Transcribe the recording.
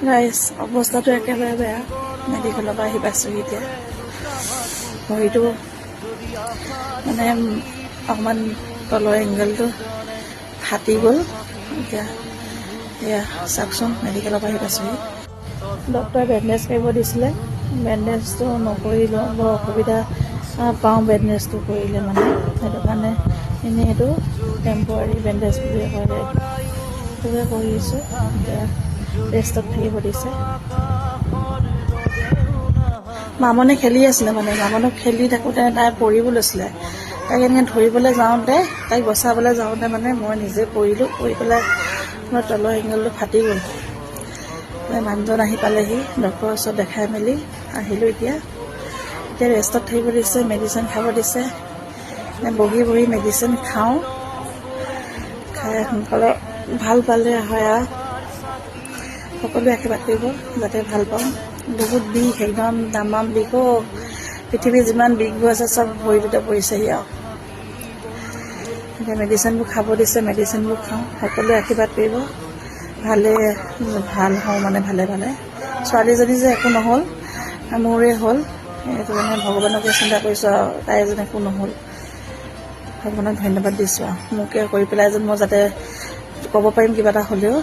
Guys অৱস্থাটো একেবাৰে বেয়া। মেডিকেলৰ পৰা আহি পাইছোঁহি এতিয়া। ভৰিটো মানে অকণমান তলৰ এংগেলটো ফাটি গ'ল। এতিয়া এয়া চাওকচোন, মেডিকেলৰ পৰা আহি পাইছোঁহি। ডক্টৰে বেণ্ডেজ কৰিব দিছিলে, বেণ্ডেজটো নকৰিলেও বৰ অসুবিধা পাওঁ বেণ্ডেজটো কৰিলে মানে, সেইটো কাৰণে এনেই এইটো টেম্পৰাৰী বেণ্ডেজ বুলি কয়, সেইটোকে কৰি আছোঁ। এতিয়া ৰেষ্টত থাকিব দিছে। মামনে খেলি আছিলে মানে, মামনক খেলি থাকোঁতে তাই পৰিব লৈছিলে। তাইক এনেকৈ ধৰিবলৈ যাওঁতে, তাইক বচাবলৈ যাওঁতে মানে মই নিজে পৰিলোঁ, পৰি পেলাই মোৰ তলৰ এংগেলটো ফাটি গ'ল। মানুহজন আহি পালেহি, ডক্টৰৰ ওচৰত দেখাই মেলি আহিলোঁ। এতিয়া ৰেষ্টত থাকিব দিছে, মেডিচিন খাব দিছে। বহি বহি মেডিচিন খাওঁ, খাই সোনকালে ভাল পালে হয় আৰু সকলোৱে আশীৰ্বাদ কৰিব যাতে ভাল পাওঁ। বহুত বিষ, একদম তামাম বিষ। পৃথিৱীৰ যিমান বিষবোৰ আছে চব ভৰিটোতে পৰিছেহি আৰু। এতিয়া মেডিচিনবোৰ খাব দিছে, মেডিচিনবোৰ খাওঁ, সকলোৱে আশীৰ্বাদ কৰিব ভাল হওঁ মানে ভালে ভালে। ছোৱালীজনী যে একো নহ'ল, মোৰে হ'ল, এইটো মানে ভগৱানকে চিন্তা কৰিছোঁ আৰু তাই যেন একো নহ'ল। ভগৱানক ধন্যবাদ দিছোঁ আৰু মোকে কৰি পেলাই যেন মই যাতে ক'ব পাৰিম কিবা এটা হ'লেও